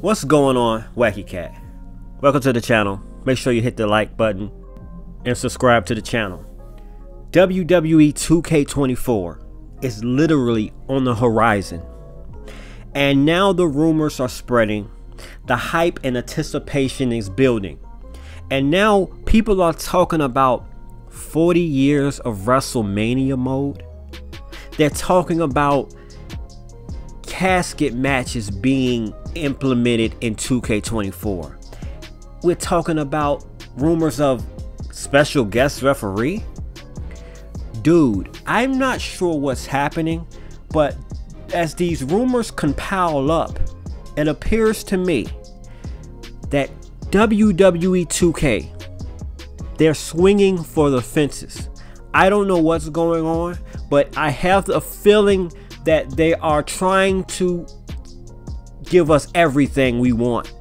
What's going on, Wacky Cat? Welcome to the channel. Make sure you hit the like button and subscribe to the channel. WWE 2K24 is literally on the horizon, and now the rumors are spreading. The hype and anticipation is building, and now people are talking about 40 years of WrestleMania mode. They're talking about casket matches being implemented in 2K24. We're talking about rumors of special guest referee. Dude, I'm not sure what's happening, but as these rumors compile up, it appears to me that WWE 2K, they're swinging for the fences. I don't know what's going on, but I have the feeling that they are trying to give us everything we want.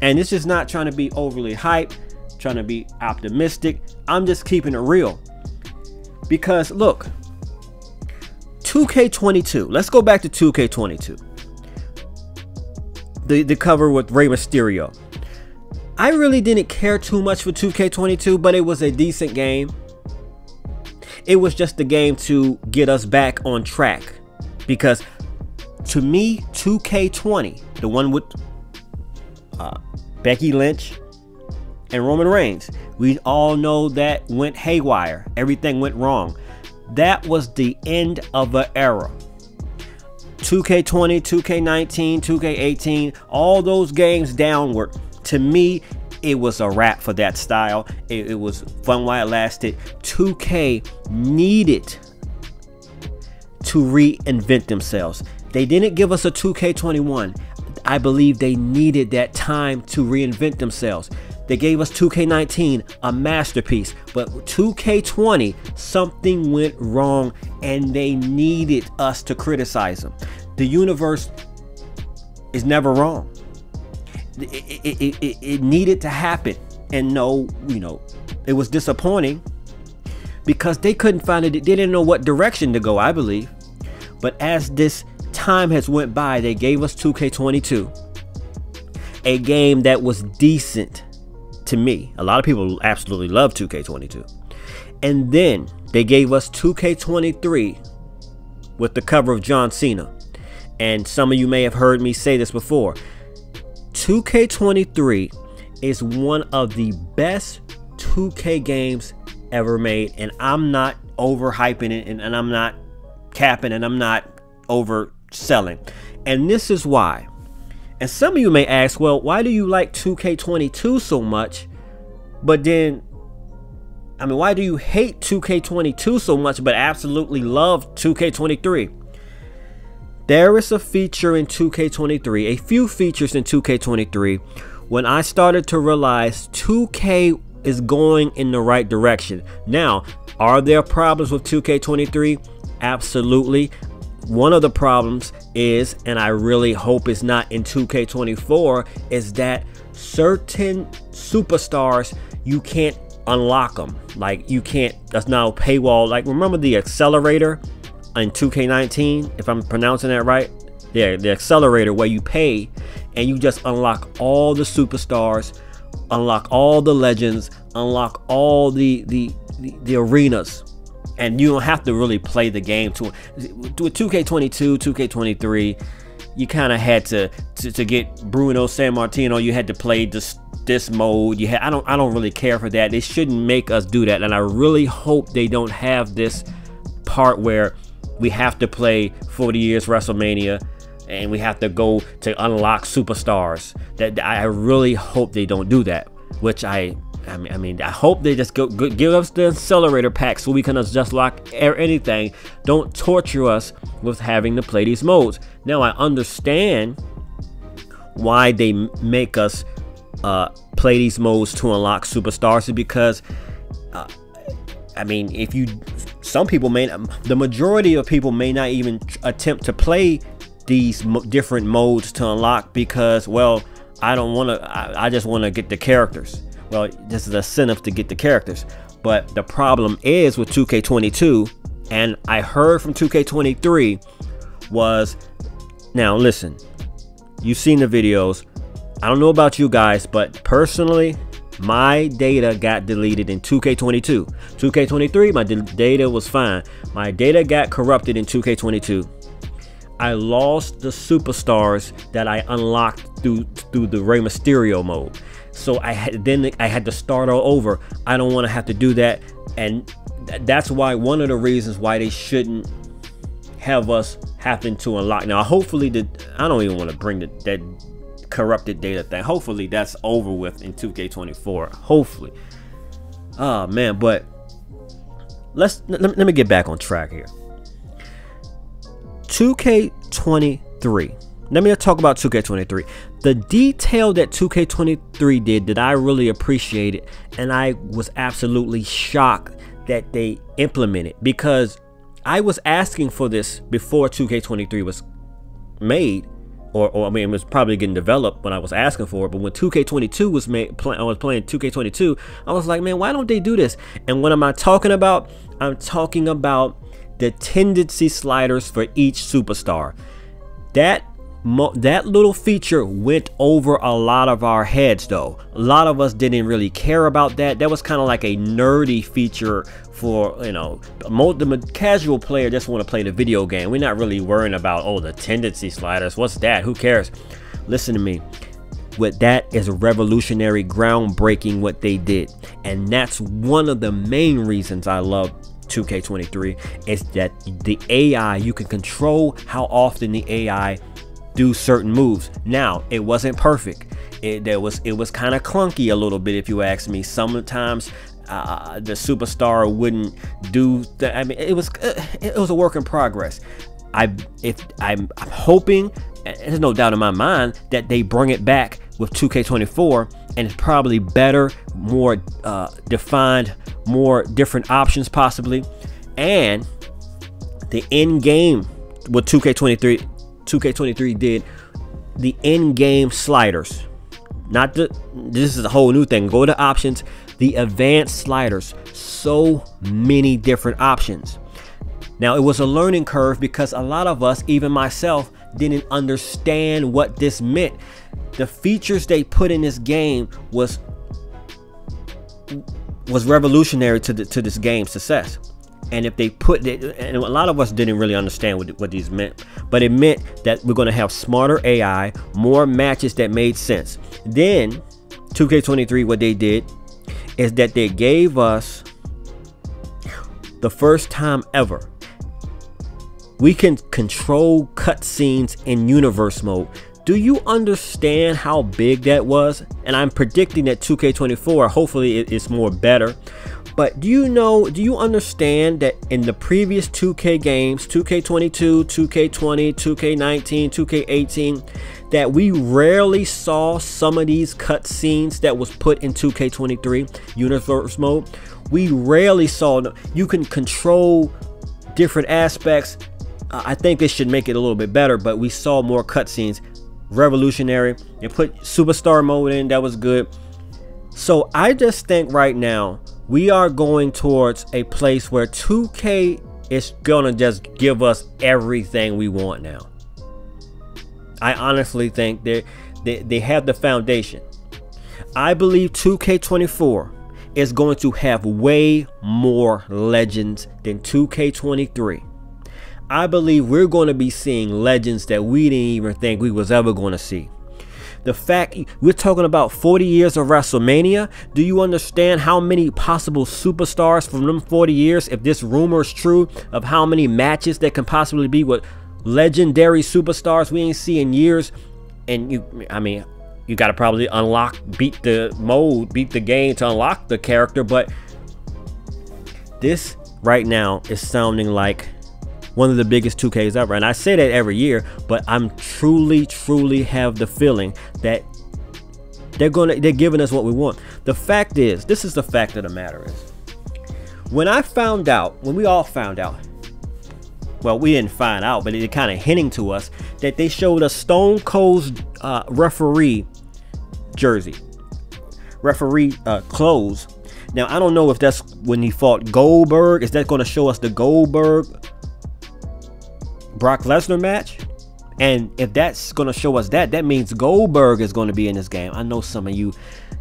And this is not trying to be overly hype, trying to be optimistic. I'm just keeping it real. Because look, 2K22, let's go back to 2K22. The cover with Rey Mysterio. I really didn't care too much for 2K22, but it was a decent game. It was just a game to get us back on track. Because to me, 2K20, the one with Becky Lynch and Roman Reigns, we all know that went haywire. Everything went wrong. That was the end of an era. 2K20, 2K19, 2K18, all those games downward. To me, it was a wrap for that style. It was fun while it lasted. 2K needed to reinvent themselves. They didn't give us a 2K21. I believe they needed that time to reinvent themselves. They gave us 2K19, a masterpiece, but 2K20, something went wrong and they needed us to criticize them. The universe is never wrong. It needed to happen. And no, it was disappointing because they couldn't find it. They didn't know what direction to go, I believe. But as this time has went by, they gave us 2K22, a game that was decent to me. A lot of people absolutely love 2K22. And then they gave us 2K23 with the cover of John Cena. And some of you may have heard me say this before. 2K23 is one of the best 2K games ever made, and I'm not overhyping it, and I'm not capping, and I'm not overselling. And this is why. And some of you may ask, well, why do you like 2K22 so much, but then, why do you hate 2K22 so much but absolutely love 2K23? There is a feature in 2K23, a few features in 2K23, when I started to realize 2K is going in the right direction. Now, are there problems with 2K23? Absolutely. One of the problems is, and I really hope it's not in 2K24, is that certain superstars, you can't unlock them. Like, you can't, that's now a paywall. Like, remember the accelerator in 2K19, if I'm pronouncing that right? Yeah, the accelerator where you pay and you just unlock all the superstars, unlock all the legends, unlock all the arenas, and you don't have to really play the game. With 2K22, 2K23, you kind of had to get Bruno Sammartino, you had to play this mode. You had, I don't really care for that. They shouldn't make us do that, and I really hope they don't have this part where we have to play 40 years WrestleMania and we have to go to unlock superstars. That I really hope they don't do that. Which I hope they just give us the accelerator pack so we can just lock anything. Don't torture us with having to play these modes. Now I understand why they make us play these modes to unlock superstars, because some people the majority of people may not even attempt to play these different modes to unlock because, well, I just want to get the characters. Well, this is a incentive to get the characters. But the problem is with 2K22, and I heard from 2K23, was, now listen, you've seen the videos. I don't know about you guys, but personally, my data got deleted in 2K22. 2K23, my data was fine. My data got corrupted in 2K22. I lost the superstars that I unlocked through the Rey Mysterio mode. So I had to start all over. I don't want to have to do that, and that's why one of the reasons why they shouldn't have us happen to unlock. Now, hopefully, I don't even want to bring that corrupted data thing. Hopefully, that's over with in 2K24. Hopefully. Oh man, but let me get back on track here. 2K23. Let me talk about 2K23. The detail that 2K23 did that I really appreciated, and I was absolutely shocked that they implemented, because I was asking for this before 2K23 was made, or I mean, it was probably getting developed when I was asking for it. But when 2K22 was made, I was playing 2K22, I was like, man, why don't they do this? And what am I talking about? I'm talking about the tendency sliders for each superstar. That little feature went over a lot of our heads, though. A lot of us didn't really care about that. That was kind of like a nerdy feature for, you know, the casual player just want to play the video game. We're not really worrying about, oh, the tendency sliders. What's that? Who cares? Listen to me. What that is revolutionary, groundbreaking what they did. And that's one of the main reasons I love 2K23, is that the AI, you can control how often the AI do certain moves. Now, it wasn't perfect. It was kind of clunky a little bit, if you ask me. Sometimes the superstar wouldn't do that. I mean, it was a work in progress. I'm hoping, there's no doubt in my mind, that they bring it back with 2K24, and it's probably better, more defined, more different options possibly, and the end game with 2K23 did, the in-game sliders, this is a whole new thing. Go to options, the advanced sliders, so many different options. Now, it was a learning curve because a lot of us, even myself, didn't understand what this meant. The features they put in this game was revolutionary to this game's success. And if they put it, and a lot of us didn't really understand what these meant, but it meant that we're going to have smarter AI, more matches that made sense. Then 2K23, what they did is that they gave us, the first time ever, we can control cutscenes in universe mode. Do you understand how big that was? And I'm predicting that 2K24, hopefully it's more better. But do you understand that in the previous 2K games, 2K22, 2K20, 2K19, 2K18, that we rarely saw some of these cutscenes that was put in 2K23 universe mode? We rarely saw. You can control different aspects. I think they should make it a little bit better, but we saw more cutscenes. Revolutionary. They put superstar mode in, that was good. So I just think right now we are going towards a place where 2K is gonna just give us everything we want now. I honestly think they have the foundation. I believe 2K24 is going to have way more legends than 2K23. I believe we're going to be seeing legends that we didn't even think we was ever going to see. The fact we're talking about 40 years of WrestleMania, do you understand how many possible superstars from them 40 years, if this rumor is true, of how many matches that can possibly be with legendary superstars we ain't see in years? And you got to probably beat the game to unlock the character, but this right now is sounding like one of the biggest 2Ks ever. And I say that every year, but I'm truly have the feeling that they're giving us what we want. The fact is, this is the fact of the matter is, when we all found out, well, we didn't find out, but it kind of hinting to us that they showed us Stone Cold's referee jersey, referee clothes. Now, I don't know if that's when he fought Goldberg. Is that going to show us the Goldberg Brock Lesnar match? And if that's going to show us that means Goldberg is going to be in this game. I know some of you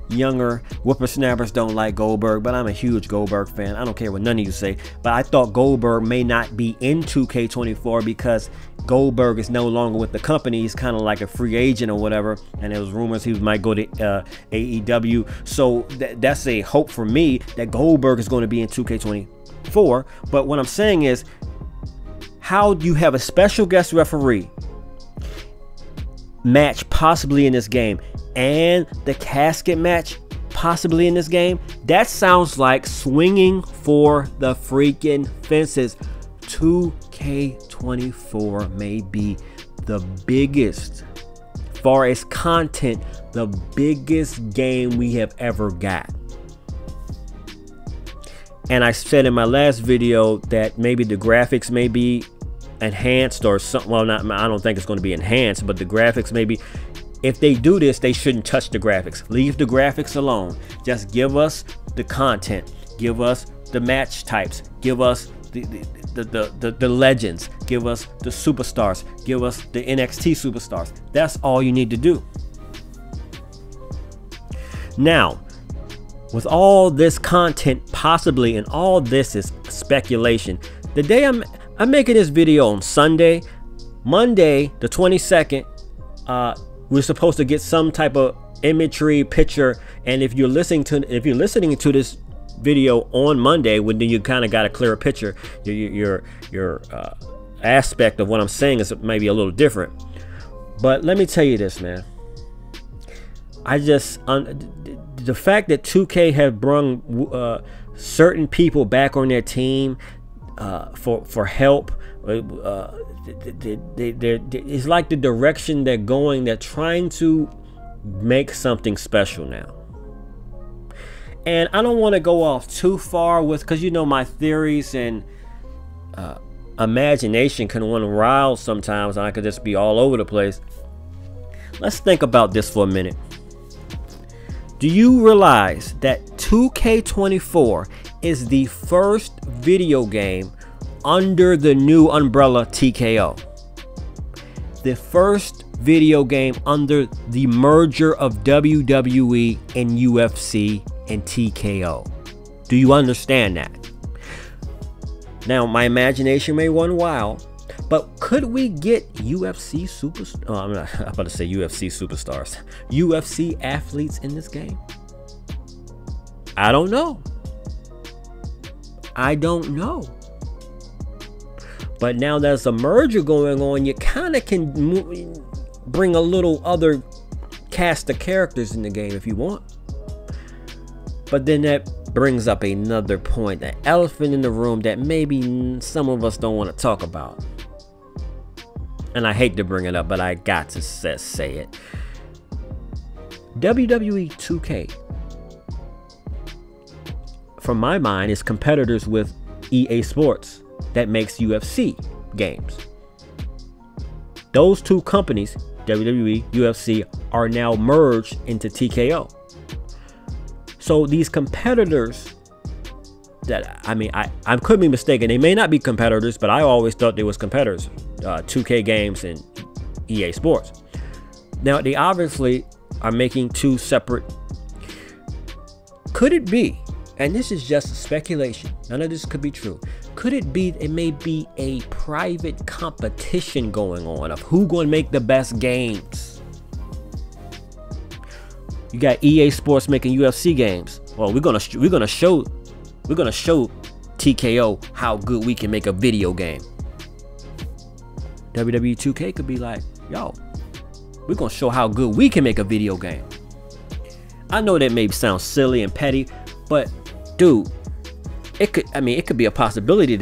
younger whippersnappers don't like Goldberg, but I'm a huge Goldberg fan. I don't care what none of you say. But I thought Goldberg may not be in 2K24 because Goldberg is no longer with the company. He's kind of like a free agent or whatever. And there was rumors he might go to AEW. So that's a hope for me that Goldberg is going to be in 2K24. But what I'm saying is, how do you have a special guest referee match possibly in this game and the casket match possibly in this game? That sounds like swinging for the freaking fences. 2K24 may be the biggest, far as content, the biggest game we have ever got. And I said in my last video that maybe the graphics may be enhanced or something. Well, not, I don't think it's going to be enhanced, but the graphics maybe. If they do this, they shouldn't touch the graphics. Leave the graphics alone. Just give us the content. Give us the match types. Give us the legends. Give us the superstars. Give us the NXT superstars. That's all you need to do. Now, with all this content possibly, and all this is speculation, the day I'm making this video on Sunday, Monday the 22nd, we're supposed to get some type of imagery, picture, and if you're listening to this video on Monday, when then you kind of got a clearer picture, your aspect of what I'm saying is maybe a little different. But let me tell you this, man. The fact that 2K have brung certain people back on their team for help, it's like the direction they're going. They're trying to make something special now. And I don't want to go off too far with, because you know my theories and imagination can want to rile sometimes, and I could just be all over the place. Let's think about this for a minute. Do you realize that 2K24 is the first video game under the new umbrella TKO? The first video game under the merger of WWE and UFC and TKO. Do you understand that? Now, my imagination may run wild, but could we get UFC superstars? Oh, I'm about to say UFC superstars. UFC athletes in this game? I don't know. I don't know. But now there's a merger going on. You kind of can bring a little other cast of characters in the game if you want. But then that brings up another point, the elephant in the room that maybe some of us don't want to talk about. And I hate to bring it up, but I got to say it. WWE 2K, from my mind, is competitors with EA Sports that makes UFC games. Those two companies, WWE, UFC, are now merged into TKO. So these competitors that, I mean, I could be mistaken. They may not be competitors, but I always thought they was competitors. 2K Games and EA Sports. Now, they obviously are making two separate. Could it be, and this is just speculation, none of this could be true. Could it be, it may be a private competition going on of who going to make the best games? You got EA Sports making UFC games. Well, we're gonna show TKO how good we can make a video game. WWE 2K could be like, yo, we're gonna show how good we can make a video game. I know that may sound silly and petty, but dude, it could be a possibility.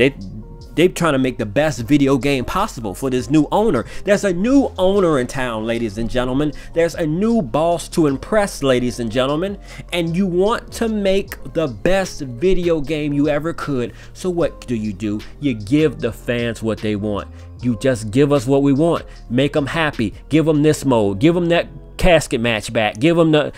They're trying to make the best video game possible for this new owner. There's a new owner in town, ladies and gentlemen. There's a new boss to impress, ladies and gentlemen. And you want to make the best video game you ever could. So what do? You give the fans what they want. You just give us what we want. Make them happy. Give them this mode. Give them that casket match back. Give them the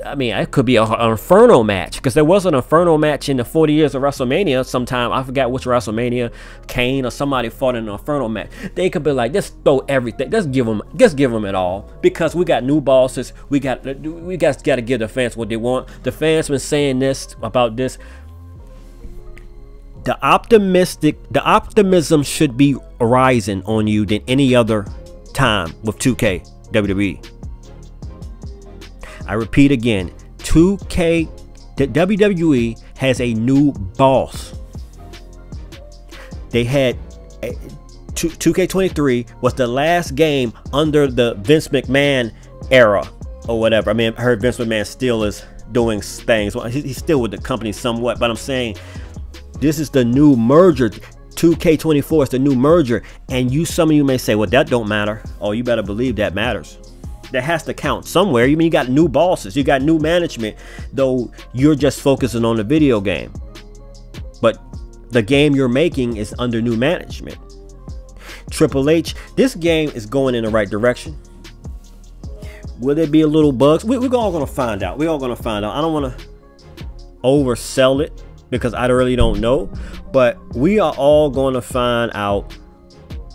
I mean, it could be an Inferno match, because there was an Inferno match in the 40 Years of WrestleMania sometime. I forgot which WrestleMania. Kane or somebody fought in an Inferno match. They could be like, just throw everything. Just give them it all, because we got new bosses. We got to give the fans what they want. The fans been saying this about this. The optimism should be rising on you than any other time with 2K WWE. I repeat again, 2K, the WWE has a new boss. They had 2K23 was the last game under the Vince McMahon era or whatever. I mean, I heard Vince McMahon still is doing things. Well, he's still with the company somewhat, but I'm saying this is the new merger. 2K24 is the new merger, and some of you may say, well, that don't matter. Oh, you better believe that matters. That has to count somewhere. You mean you got new bosses, you got new management, though you're just focusing on the video game, but the game you're making is under new management. Triple H, this game is going in the right direction. Will there be a little bugs? We're all gonna find out. We're all gonna find out. I don't want to oversell it, because I really don't know, but we are all going to find out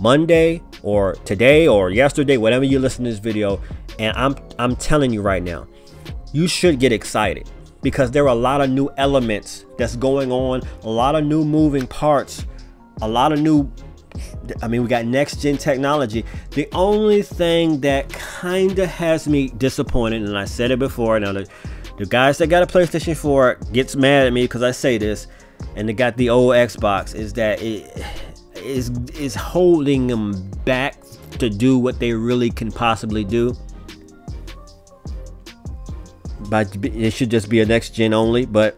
Monday or today or yesterday, whenever you listen to this video. And I'm telling you right now, you should get excited, because there are a lot of new elements that's going on, a lot of new moving parts, a lot of new, I mean, we got next gen technology. The only thing that kind of has me disappointed, and I said it before, now the guys that got a PlayStation 4 gets mad at me because I say this, and they got the old Xbox, is that it is holding them back to do what they really can possibly do. But it should just be a next gen only. But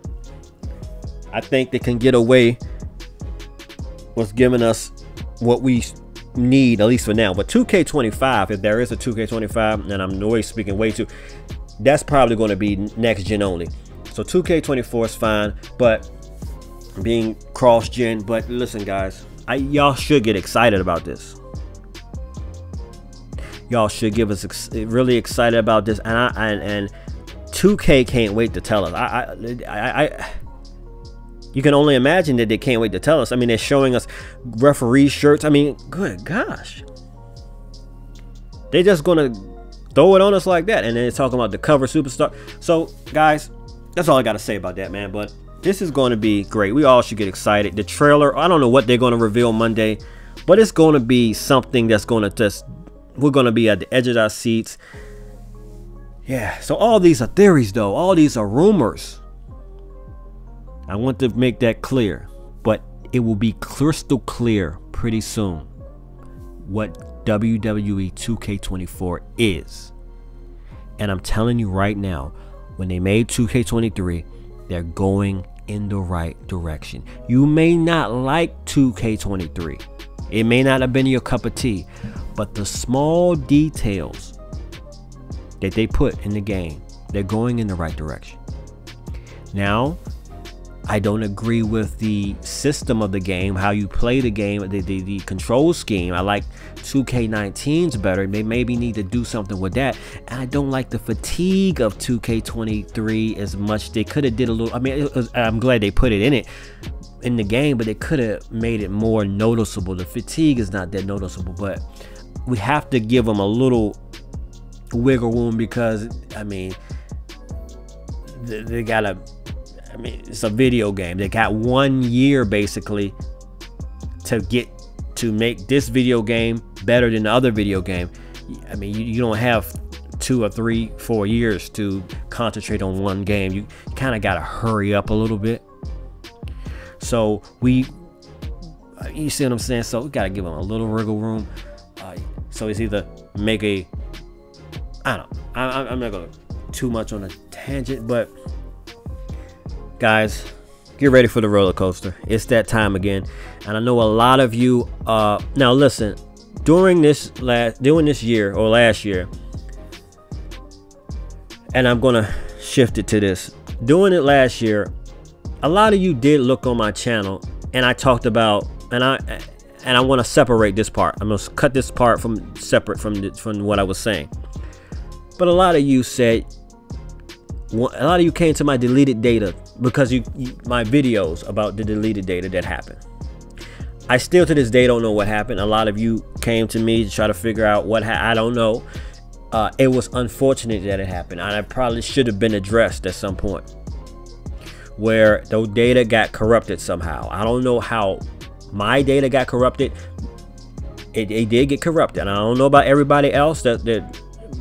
I think they can get away with giving us what we need, at least for now. But 2K25, if there is a 2K25, and I'm always speaking way too, that's probably going to be next gen only. So 2K24 is fine, but being cross gen. But listen, guys, y'all should get excited about this. Y'all should give us really excited about this, and 2K can't wait to tell us. You can only imagine that they can't wait to tell us. I mean, they're showing us referee shirts. I mean, good gosh, they're just gonna throw it on us like that, and then they're talking about the cover superstar. So, guys, that's all I got to say about that, man. But this is going to be great. We all should get excited. The trailer, I don't know what they're going to reveal Monday, but it's going to be something that's going to just, we're going to be at the edge of our seats. Yeah, so all these are theories, though. All these are rumors. I want to make that clear, but it will be crystal clear pretty soon what WWE 2K24 is. And I'm telling you right now, when they made 2K23, they're going in the right direction. You may not like 2K23. It may not have been your cup of tea, but the small details that they put in the game, they're going in the right direction. Now, I don't agree with the system of the game, how you play the game, the control scheme. I like 2K19's better. They maybe need to do something with that. And I don't like the fatigue of 2K23 as much. They could have did a little, I mean, I'm glad they put it in the game, but they could have made it more noticeable. The fatigue is not that noticeable, but we have to give them a little wiggle room, because, I mean, they gotta, I mean, it's a video game. They got 1 year basically to make this video game better than the other video game. I mean, you don't have 2 or 3, 4 years to concentrate on one game. You kind of got to hurry up a little bit. So you see what I'm saying? So we got to give them a little wiggle room. So it's either make a, I don't know. I'm not going too much on a tangent, but guys, get ready for the roller coaster. It's that time again, and I know a lot of you. Now listen, during this year or last year, and I'm gonna shift it to this. Doing it last year, a lot of you did look on my channel, and I talked about, and I want to separate this part. I'm gonna cut this part separate from what I was saying. But a lot of you said, a lot of you came to my deleted data because my videos about the deleted data that happened. I still to this day don't know what happened. A lot of you came to me to try to figure out what I don't know. It was unfortunate that it happened, and it probably should have been addressed at some point, where the data got corrupted somehow. I don't know how my data got corrupted. It did get corrupted, and I don't know about everybody else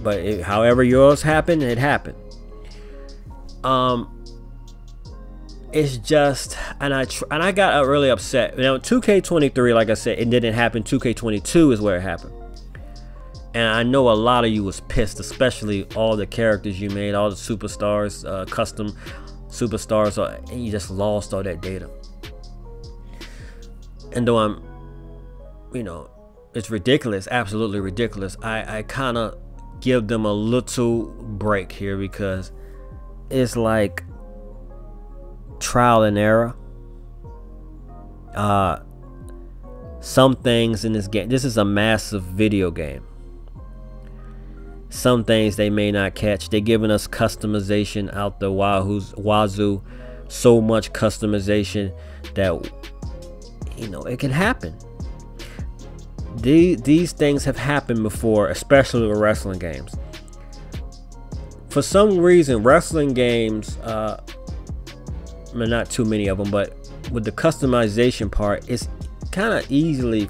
but however yours happened, it happened. It's just, and I got really upset. Now 2K23, like I said, it didn't happen. 2K22 is where it happened, and I know a lot of you was pissed, especially all the characters you made, all the superstars, custom superstars, and you just lost all that data. And though I'm, it's ridiculous, absolutely ridiculous, I kind of give them a little break here, because it's like trial and error. Some things in this game, this is a massive video game. Some things they may not catch. They're giving us customization out the wazoo, so much customization that it can happen. These things have happened before, especially with wrestling games. For some reason, wrestling games, not too many of them, but with the customization part, it's kind of easy.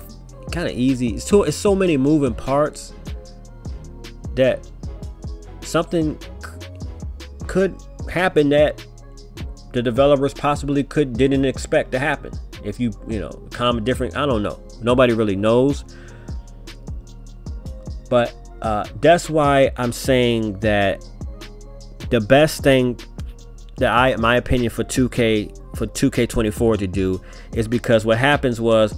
It's so many moving parts that something could happen that the developers possibly didn't expect to happen. If common different, I don't know. Nobody really knows. But that's why I'm saying that the best thing that my opinion for 2K24 to do is, because what happens was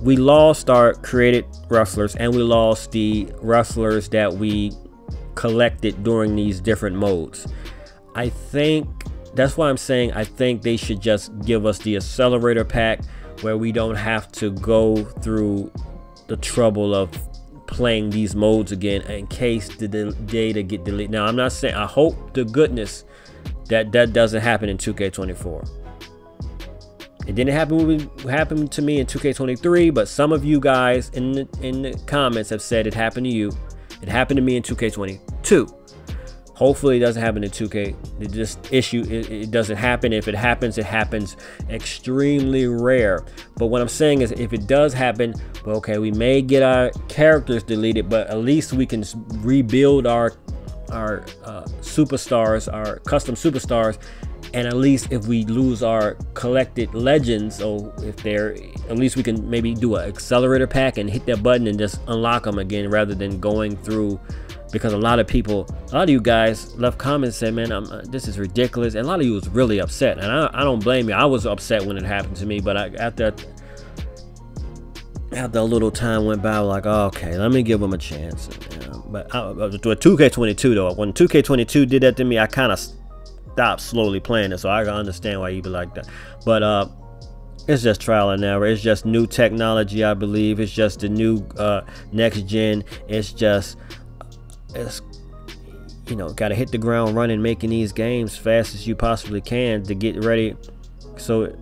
we lost our created wrestlers, and we lost the wrestlers that we collected during these different modes. I think that's why I'm saying I think they should just give us the accelerator pack, where we don't have to go through the trouble of playing these modes again in case the data get deleted. Now, I'm not saying, I hope to goodness that doesn't happen in 2K24. It didn't happen to me in 2K23, but some of you guys in the comments have said it happened to you. It happened to me in 2K22. Hopefully it doesn't happen in 2K. It doesn't happen. If it happens extremely rare. But what I'm saying is, if it does happen, well, okay, we may get our characters deleted, but at least we can rebuild our superstars, our custom superstars. And at least if we lose our collected legends, or if they're, at least we can maybe do an accelerator pack and hit that button and just unlock them again, rather than going through. Because a lot of you guys left comments and said, man, this is ridiculous. And a lot of you was really upset, and I don't blame you. I was upset when it happened to me, but after a little time went by, I was like, oh, okay, let me give them a chance. But with 2K22 though, when 2K22 did that to me, I kind of stopped slowly playing it, so I can understand why you'd be like that. But it's just trial and error. It's just new technology, I believe. It's just the new next gen. It's got to hit the ground running, making these games fast as you possibly can to get ready. So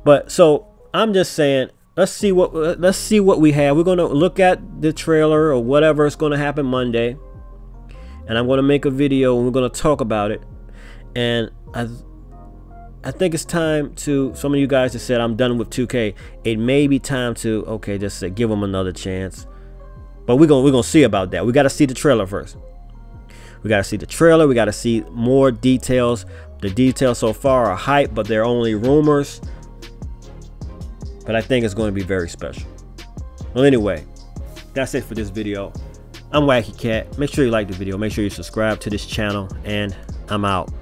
but so I'm just saying, let's see what we have. We're gonna look at the trailer or whatever is gonna happen Monday, and I'm gonna make a video and we're gonna talk about it. And I think it's time to, some of you guys that said I'm done with 2K, it may be time to, okay, just say, give them another chance. But we're gonna see about that. We got to see the trailer first. We got to see the trailer. We got to see more details. The details so far are hype, but they're only rumors. But I think it's going to be very special. Well, anyway, that's it for this video. I'm Wacky Cat. Make sure you like the video. Make sure you subscribe to this channel, and I'm out.